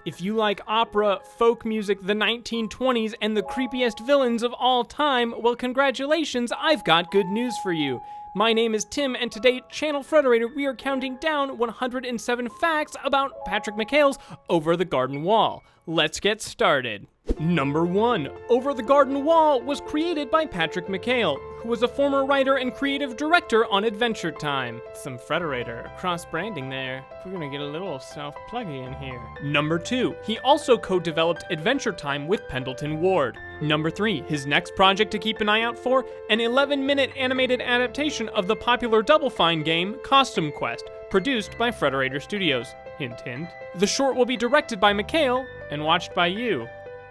If you like opera, folk music, the 1920s, and the creepiest villains of all time, well, congratulations, I've got good news for you. My name is Tim, and today, Channel Frederator, we are counting down 107 facts about Patrick McHale's Over the Garden Wall. Let's get started. Number 1. Over the Garden Wall was created by Patrick McHale, who was a former writer and creative director on Adventure Time. Some Frederator cross-branding there. We're gonna get a little self-pluggy in here. Number 2. He also co-developed Adventure Time with Pendleton Ward. Number 3. His next project to keep an eye out for, an 11-minute animated adaptation of the popular Double Fine game, Costume Quest, produced by Frederator Studios. Hint, hint. The short will be directed by McHale and watched by you.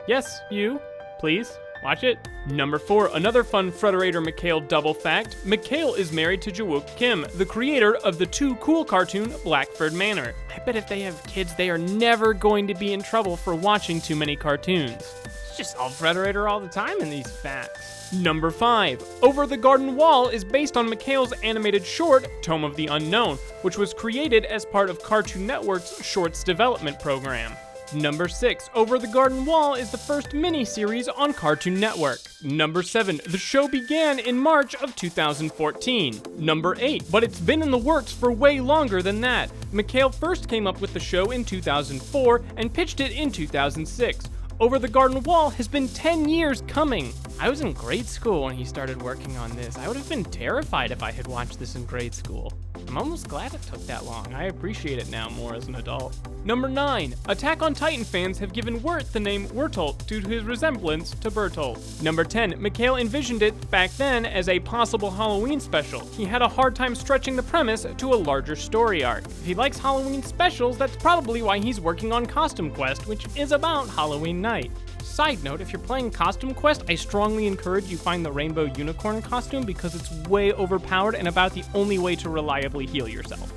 Yes, you. Please, watch it. Number 4, another fun Frederator McHale double fact. McHale is married to Jawook Kim, the creator of the too cool cartoon Blackford Manor. I bet if they have kids, they are never going to be in trouble for watching too many cartoons. It's just all Frederator all the time in these facts. Number 5, Over the Garden Wall is based on McHale's animated short, Tome of the Unknown, which was created as part of Cartoon Network's Shorts Development Program. Number 6, Over the Garden Wall is the first miniseries on Cartoon Network. Number 7, the show began in March of 2014. Number 8, but it's been in the works for way longer than that. McHale first came up with the show in 2004 and pitched it in 2006. Over the Garden Wall has been 10 years coming. I was in grade school when he started working on this. I would have been terrified if I had watched this in grade school. I'm almost glad it took that long. I appreciate it now more as an adult. Number 9, Attack on Titan fans have given Wirt the name Wirtolt due to his resemblance to Bertolt. Number 10, McHale envisioned it back then as a possible Halloween special. He had a hard time stretching the premise to a larger story arc. If he likes Halloween specials, that's probably why he's working on Costume Quest, which is about Halloween night. Side note, if you're playing Costume Quest, I strongly encourage you find the Rainbow Unicorn costume because it's way overpowered and about the only way to reliably heal yourself.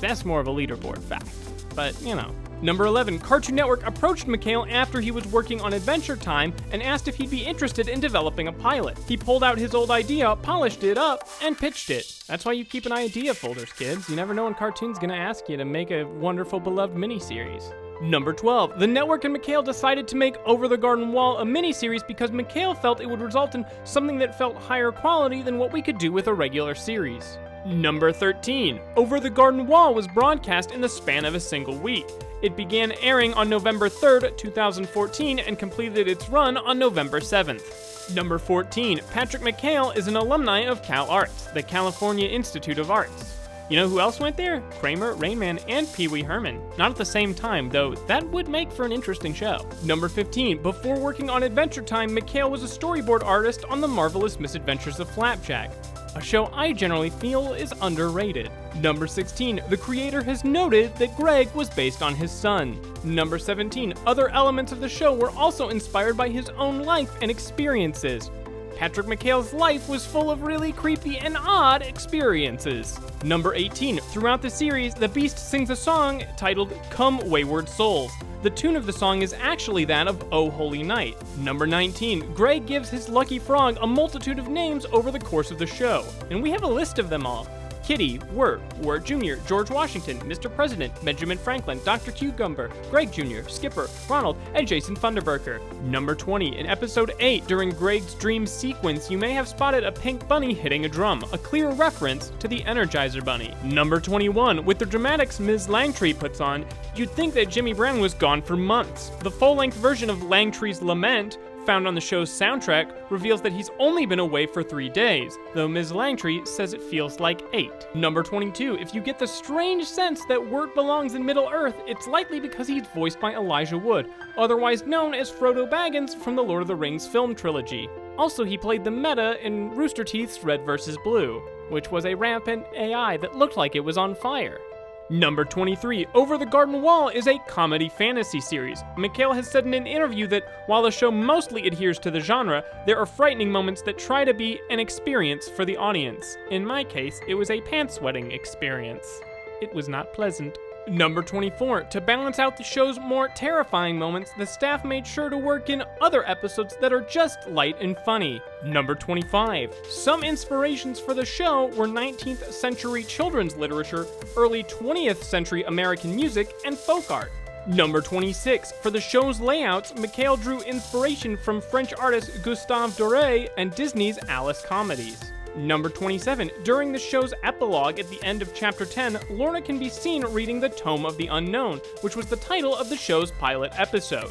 That's more of a leaderboard fact, but you know. Number 11, Cartoon Network approached McHale after he was working on Adventure Time and asked if he'd be interested in developing a pilot. He pulled out his old idea, polished it up, and pitched it. That's why you keep an idea folders, kids. You never know when Cartoon's gonna ask you to make a wonderful beloved miniseries. Number 12, the network and McHale decided to make Over the Garden Wall a miniseries because McHale felt it would result in something that felt higher quality than what we could do with a regular series. Number 13, Over the Garden Wall was broadcast in the span of a single week. It began airing on November 3rd, 2014 and completed its run on November 7th. Number 14, Patrick McHale is an alumni of CalArts, the California Institute of Arts. You know who else went there? Kramer, Rain Man, and Pee Wee Herman. Not at the same time, though that would make for an interesting show. Number 15, before working on Adventure Time, McHale was a storyboard artist on The Marvelous Misadventures of Flapjack, a show I generally feel is underrated. Number 16, the creator has noted that Greg was based on his son. Number 17, other elements of the show were also inspired by his own life and experiences. Patrick McHale's life was full of really creepy and odd experiences. Number 18, throughout the series, the Beast sings a song titled Come Wayward Souls. The tune of the song is actually that of Oh Holy Night. Number 19, Greg gives his lucky frog a multitude of names over the course of the show, and we have a list of them all. Kitty, Wirt Jr., George Washington, Mr. President, Benjamin Franklin, Dr. Cucumber, Greg Jr., Skipper, Ronald, and Jason Funderberker. Number 20, in episode 8, during Greg's dream sequence, you may have spotted a pink bunny hitting a drum, a clear reference to the Energizer Bunny. Number 21, with the dramatics Ms. Langtry puts on, you'd think that Jimmy Brown was gone for months. The full-length version of Langtry's Lament, found on the show's soundtrack, reveals that he's only been away for 3 days, though Ms. Langtry says it feels like 8. Number 22, if you get the strange sense that Wirt belongs in Middle-earth, it's likely because he's voiced by Elijah Wood, otherwise known as Frodo Baggins from the Lord of the Rings film trilogy. Also, he played the meta in Rooster Teeth's Red vs. Blue, which was a rampant AI that looked like it was on fire. Number 23, Over the Garden Wall is a comedy fantasy series. McHale has said in an interview that while the show mostly adheres to the genre, there are frightening moments that try to be an experience for the audience. In my case, it was a pants-sweating experience. It was not pleasant. Number 24, to balance out the show's more terrifying moments, the staff made sure to work in other episodes that are just light and funny. Number 25, some inspirations for the show were 19th century children's literature, early 20th century American music, and folk art. Number 26. For the show's layouts, McHale drew inspiration from French artist Gustave Doré and Disney's Alice comedies. Number 27. During the show's epilogue at the end of Chapter 10, Lorna can be seen reading the Tome of the Unknown, which was the title of the show's pilot episode.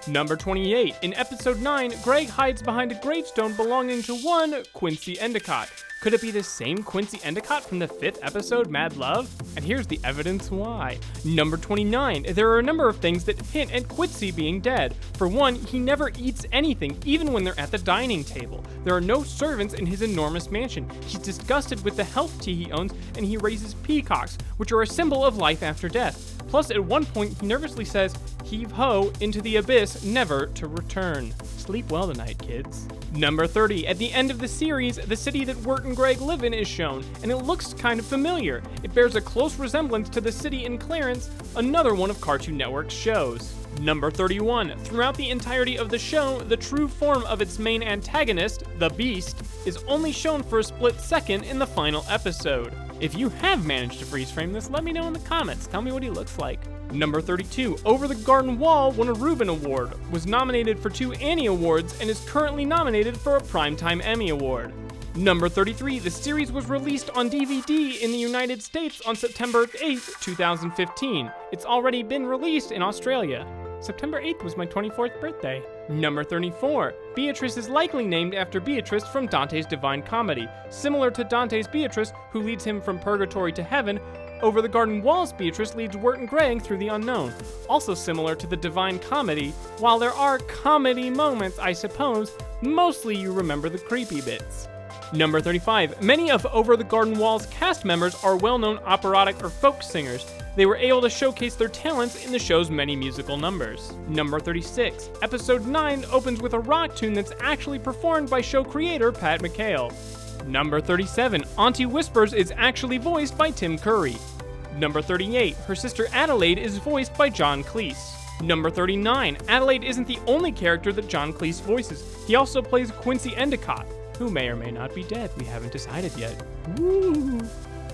Number 28. In Episode 9, Greg hides behind a gravestone belonging to one Quincy Endicott. Could it be the same Quincy Endicott from the 5th episode, Mad Love? And here's the evidence why. Number 29. There are a number of things that hint at Quincy being dead. For one, he never eats anything, even when they're at the dining table. There are no servants in his enormous mansion. He's disgusted with the health tea he owns, and he raises peacocks, which are a symbol of life after death. Plus, at one point, he nervously says, "Heave ho into the abyss, never to return." Sleep well tonight, kids. Number 30. At the end of the series, the city that Wirt and Greg live in is shown, and it looks kind of familiar. It bears a close resemblance to the city in Clarence, another one of Cartoon Network's shows. Number 31. Throughout the entirety of the show, the true form of its main antagonist, the Beast, is only shown for a split second in the final episode. If you have managed to freeze frame this, let me know in the comments. Tell me what he looks like. Number 32. Over the Garden Wall won a Reuben Award, was nominated for 2 Annie Awards, and is currently nominated for a Primetime Emmy Award. Number 33. The series was released on DVD in the United States on September 8th, 2015. It's already been released in Australia. September 8th was my 24th birthday. Number 34. Beatrice is likely named after Beatrice from Dante's Divine Comedy. Similar to Dante's Beatrice, who leads him from purgatory to heaven, Over the Garden Wall's Beatrice leads Wirt and Greg through the unknown. Also similar to the Divine Comedy, while there are comedy moments, I suppose, mostly you remember the creepy bits. Number 35. Many of Over the Garden Wall's cast members are well-known operatic or folk singers. They were able to showcase their talents in the show's many musical numbers. Number 36. Episode 9 opens with a rock tune that's actually performed by show creator Pat McHale. Number 37. Auntie Whispers is actually voiced by Tim Curry. Number 38. Her sister Adelaide is voiced by John Cleese. Number 39. Adelaide isn't the only character that John Cleese voices. He also plays Quincy Endicott, who may or may not be dead. We haven't decided yet. Woo!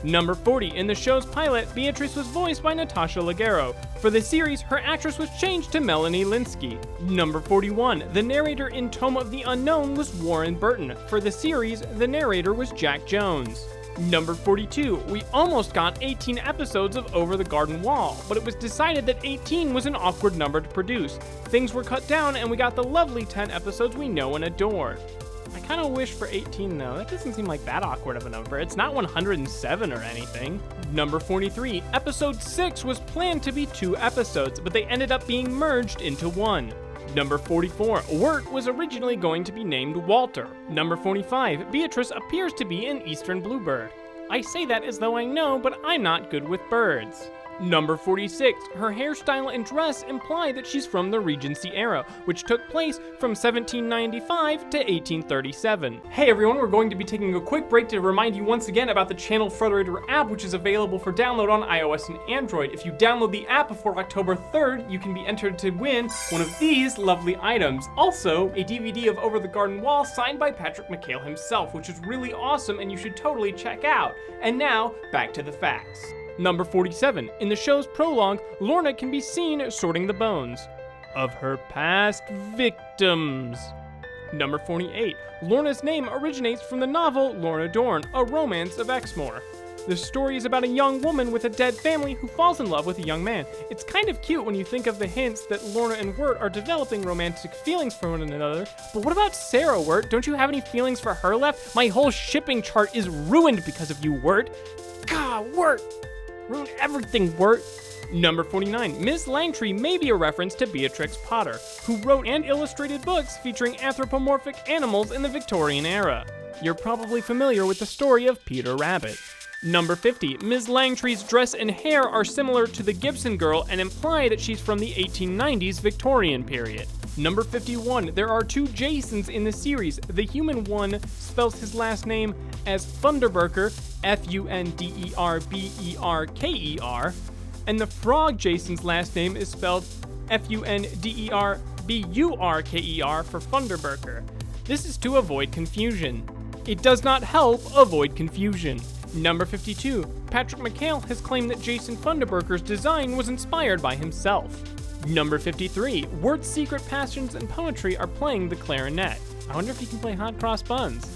Number 40. In the show's pilot, Beatrice was voiced by Natasha Leggero. For the series, her actress was changed to Melanie Linsky. Number 41. The narrator in Tome of the Unknown was Warren Burton. For the series, the narrator was Jack Jones. Number 42. We almost got 18 episodes of Over the Garden Wall, but it was decided that 18 was an awkward number to produce. Things were cut down and we got the lovely 10 episodes we know and adore. I kind of wish for 18 though. That doesn't seem like that awkward of a number. It's not 107 or anything. Number 43. Episode 6 was planned to be 2 episodes, but they ended up being merged into 1. Number 44. Wirt was originally going to be named Walter. Number 45. Beatrice appears to be an eastern bluebird. I say that as though I know, but I'm not good with birds. Number 46. Her hairstyle and dress imply that she's from the Regency era, which took place from 1795 to 1837. Hey everyone, we're going to be taking a quick break to remind you once again about the Channel Frederator app, which is available for download on iOS and Android. If you download the app before October 3rd, you can be entered to win one of these lovely items. Also, a DVD of Over the Garden Wall signed by Patrick McHale himself, which is really awesome and you should totally check out. And now, back to the facts. Number 47. In the show's prologue, Lorna can be seen sorting the bones of her past victims. Number 48. Lorna's name originates from the novel Lorna Doorne, A Romance of Exmore. The story is about a young woman with a dead family who falls in love with a young man. It's kind of cute when you think of the hints that Lorna and Wirt are developing romantic feelings for one another. But what about Sarah, Wirt? Don't you have any feelings for her left? My whole shipping chart is ruined because of you, Wirt. God, Wirt! Ruined everything, Wirt. Number 49. Miss Langtry may be a reference to Beatrix Potter, who wrote and illustrated books featuring anthropomorphic animals in the Victorian era. You're probably familiar with the story of Peter Rabbit. Number 50. Ms. Langtry's dress and hair are similar to the Gibson girl and imply that she's from the 1890s Victorian period. Number 51. There are 2 Jasons in the series. The human one spells his last name as Funderberker, Funderberker, and the frog Jason's last name is spelled Funderburker for Funderberker. This is to avoid confusion. It does not help avoid confusion. Number 52. Patrick McHale has claimed that Jason Funderberker's design was inspired by himself. Number 53, Wirt's secret passions and poetry are playing the clarinet. I wonder if he can play hot cross buns.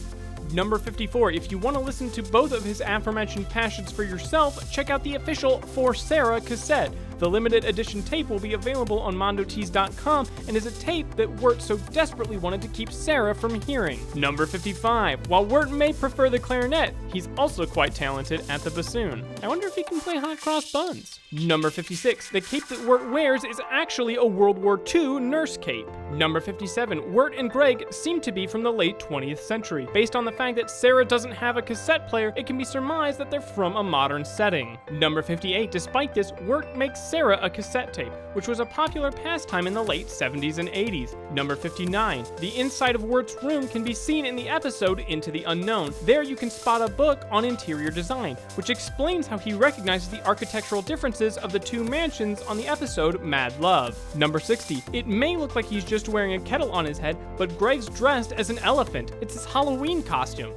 Number 54, if you want to listen to both of his aforementioned passions for yourself, check out the official For Sarah cassette. The limited edition tape will be available on mondotees.com and is a tape that Wirt so desperately wanted to keep Sarah from hearing. Number 55, while Wirt may prefer the clarinet, he's also quite talented at the bassoon. I wonder if he can play hot cross buns. Number 56, the cape that Wirt wears is actually a World War II nurse cape. Number 57, Wirt and Greg seem to be from the late 20th century. Based on the fact that Sarah doesn't have a cassette player, it can be surmised that they're from a modern setting. Number 58, despite this, Wirt makes Sarah a cassette tape, which was a popular pastime in the late 70s and 80s. Number 59, the inside of Wirt's room can be seen in the episode Into the Unknown. There you can spot a book on interior design, which explains how he recognizes the architectural differences of the two mansions on the episode Mad Love. Number 60, it may look like he's just wearing a kettle on his head, but Greg's dressed as an elephant. It's his Halloween costume.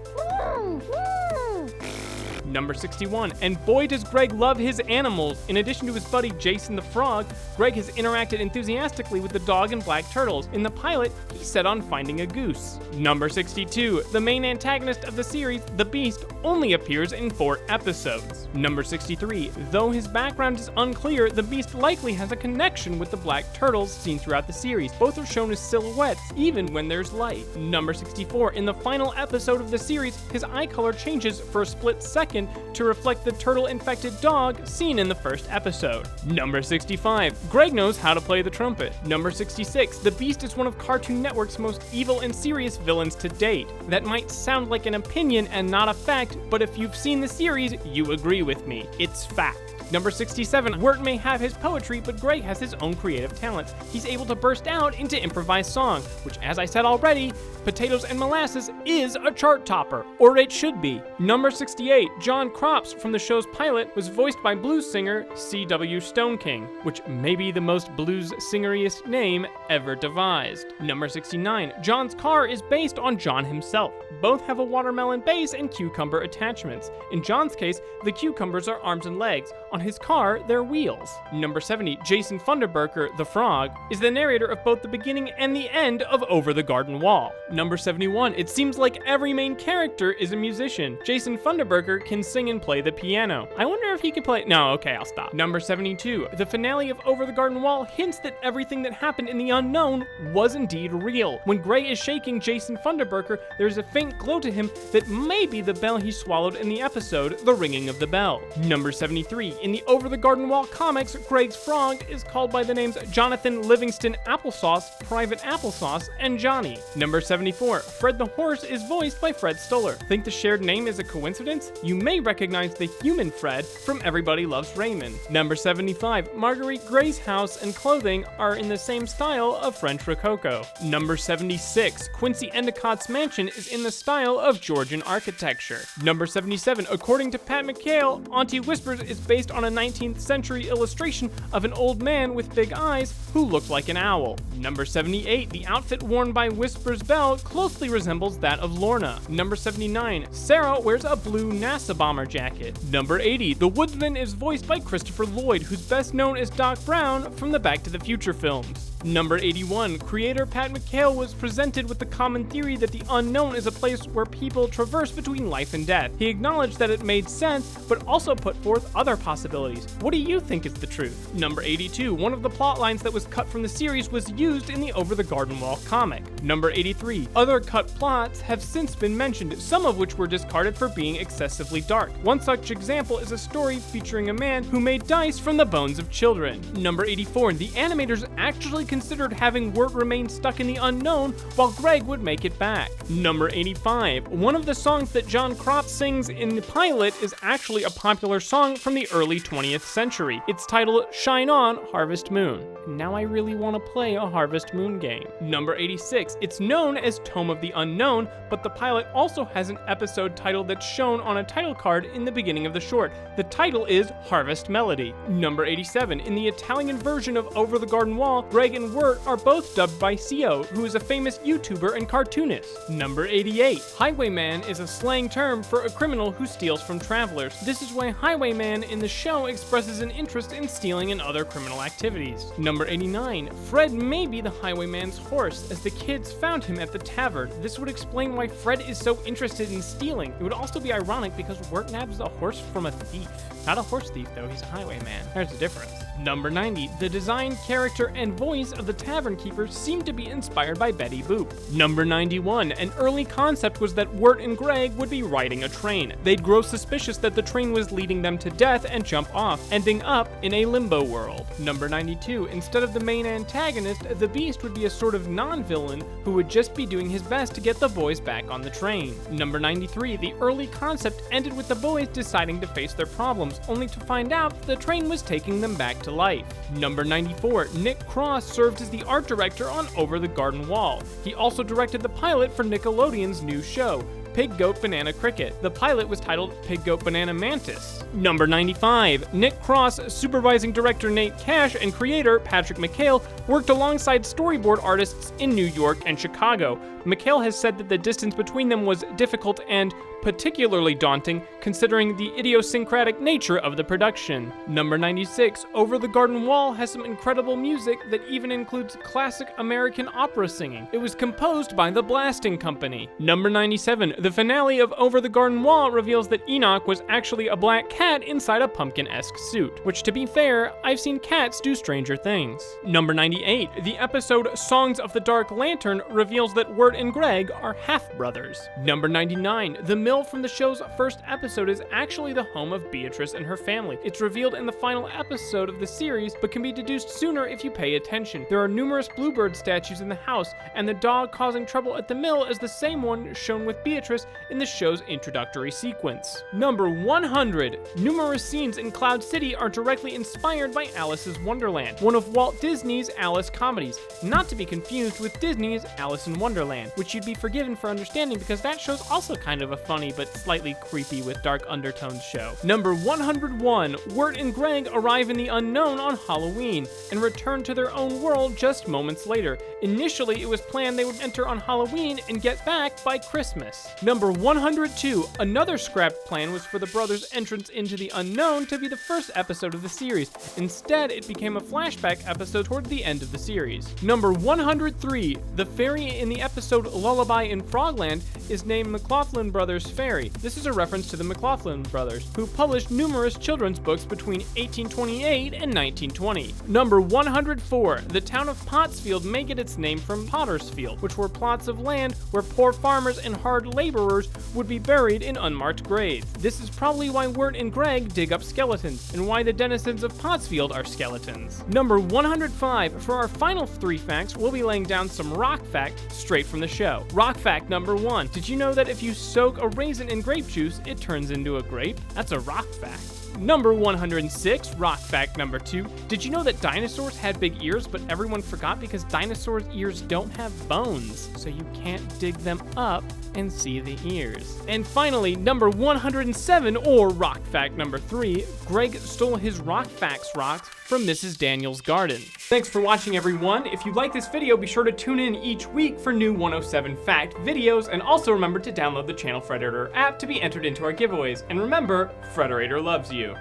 Number 61, and boy does Greg love his animals. In addition to his buddy Jason the Frog, Greg has interacted enthusiastically with the dog and black turtles. In the pilot, he's set on finding a goose. Number 62, the main antagonist of the series, the Beast, only appears in 4 episodes. Number 63, though his background is unclear, the Beast likely has a connection with the black turtles seen throughout the series. Both are shown as silhouettes, even when there's light. Number 64, in the final episode of the series, his eye color changes for a split second to reflect the turtle-infected dog seen in the first episode. Number 65, Greg knows how to play the trumpet. Number 66, the Beast is one of Cartoon Network's most evil and serious villains to date. That might sound like an opinion and not a fact, but if you've seen the series, you agree with me. It's fact. Number 67, Wirt may have his poetry, but Greg has his own creative talents. He's able to burst out into improvised song, which, as I said already, Potatoes and Molasses is a chart topper, or it should be. Number 68, John Crops from the show's pilot was voiced by blues singer C.W. Stoneking, which may be the most blues singeriest name ever devised. Number 69, John's car is based on John himself. Both have a watermelon base and cucumber attachments. In John's case, the cucumbers are arms and legs. On his car, they're wheels. Number 70, Jason Funderberker, the frog, is the narrator of both the beginning and the end of Over the Garden Wall. Number 71, it seems like every main character is a musician. Jason Funderberker can sing and play the piano. I wonder if he can play... No, okay, I'll stop. Number 72, the finale of Over the Garden Wall hints that everything that happened in the unknown was indeed real. When Gray is shaking Jason Funderberker, there's a faint glow to him that may be the bell he swallowed in the episode The Ringing of the Bell. Number 73, in the Over the Garden Wall comics, Greg's frog is called by the names Jonathan Livingston Applesauce, Private Applesauce, and Johnny. Number 74, Fred the Horse is voiced by Fred Stoller. Think the shared name is a coincidence? You may recognize the human Fred from Everybody Loves Raymond. Number 75, Marguerite Gray's house and clothing are in the same style of French Rococo. Number 76, Quincy Endicott's mansion is in the style of Georgian architecture. Number 77, according to Pat McHale, Auntie Whispers is based on a 19th century illustration of an old man with big eyes who looked like an owl. Number 78, the outfit worn by Whispers Belle closely resembles that of Lorna. Number 79, Sarah wears a blue NASA bomber jacket. Number 80, the Woodsman is voiced by Christopher Lloyd, who's best known as Doc Brown from the Back to the Future films. Number 81, creator Pat McHale was presented with the common theory that the unknown is a place where people traverse between life and death. He acknowledged that it made sense, but also put forth other possibilities. What do you think is the truth? Number 82, one of the plot lines that was cut from the series was used in the Over the Garden Wall comic. Number 83, other cut plots have since been mentioned, some of which were discarded for being excessively dark. One such example is a story featuring a man who made dice from the bones of children. Number 84, the animators actually considered having Wirt remain stuck in the unknown while Greg would make it back. Number 85, one of the songs that John Crops sings in the pilot is actually a popular song from the early 20th century. It's titled Shine On, Harvest Moon. Now I really want to play a Harvest Moon game. Number 86, it's known as Tome of the Unknown, but the pilot also has an episode title that's shown on a title card in the beginning of the short. The title is Harvest Melody. Number 87, in the Italian version of Over the Garden Wall, Greg and Wirt are both dubbed by CO, who is a famous YouTuber and cartoonist. Number 88. Highwayman is a slang term for a criminal who steals from travelers. This is why Highwayman in the show expresses an interest in stealing and other criminal activities. Number 89. Fred may be the Highwayman's horse, as the kids found him at the tavern. This would explain why Fred is so interested in stealing. It would also be ironic because Wirt nabs a horse from a thief. Not a horse thief though, he's a highwayman. There's a difference. Number 90. The design, character, and voice of the Tavern Keeper seem to be inspired by Betty Boop. Number 91. An early concept was that Wirt and Greg would be riding a train. They'd grow suspicious that the train was leading them to death and jump off, ending up in a limbo world. Number 92. Instead of the main antagonist, the Beast would be a sort of non-villain who would just be doing his best to get the boys back on the train. Number 93. The early concept ended with the boys deciding to face their problems, only to find out the train was taking them back to life. Number 94. Nick Cross served as the art director on Over the Garden Wall. He also directed the pilot for Nickelodeon's new show, Pig Goat Banana Cricket. The pilot was titled Pig Goat Banana Mantis. Number 95. Nick Cross, supervising director Nate Cash, and creator Patrick McHale worked alongside storyboard artists in New York and Chicago. McHale has said that the distance between them was difficult and particularly daunting, considering the idiosyncratic nature of the production. Number 96. Over the Garden Wall has some incredible music that even includes classic American opera singing. It was composed by the Blasting Company. Number 97. The finale of Over the Garden Wall reveals that Enoch was actually a black cat inside a pumpkin-esque suit, which, to be fair, I've seen cats do stranger things. Number 98. The episode Songs of the Dark Lantern reveals that Wirt and Greg are half-brothers. Number 99. The mill from the show's first episode is actually the home of Beatrice and her family. It's revealed in the final episode of the series, but can be deduced sooner if you pay attention. There are numerous bluebird statues in the house, and the dog causing trouble at the mill is the same one shown with Beatrice in the show's introductory sequence. Number 100. Numerous scenes in Cloud City are directly inspired by Alice's Wonderland, one of Walt Disney's Alice comedies, not to be confused with Disney's Alice in Wonderland, which you'd be forgiven for understanding because that show's also kind of a funny but slightly creepy with dark undertones show. Number 101. Wirt and Greg arrive in the unknown on Halloween and return to their own world just moments later. Initially, it was planned they would enter on Halloween and get back by Christmas. Number 102. Another scrapped plan was for the brothers' entrance into the unknown to be the first episode of the series. Instead, it became a flashback episode toward the end of the series. Number 103. The fairy in the episode Lullaby in Frogland is named McLaughlin Brothers Fairy. This is a reference to the McLaughlin brothers, who published numerous children's books between 1828 and 1920. Number 104. The town of Pottsfield may get its name from Pottersfield, which were plots of land where poor farmers and hard laborers would be buried in unmarked graves. This is probably why Wirt and Greg dig up skeletons, and why the denizens of Pottsfield are skeletons. Number 105. For our final 3 facts, we'll be laying down some rock fact straight from the show. Rock fact number 1. Did you know that if you soak a raisin in grape juice, it turns into a grape? That's a rock fact. Number 106, rock fact number 2. Did you know that dinosaurs had big ears, but everyone forgot because dinosaurs' ears don't have bones, so you can't dig them up and see the ears. And finally, number 107, or rock fact number 3, Greg stole his rock facts rocks from Mrs. Daniel's garden. Thanks for watching, everyone. If you like this video, be sure to tune in each week for new 107 fact videos, and also remember to download the Channel Frederator app to be entered into our giveaways. And remember, Frederator loves you.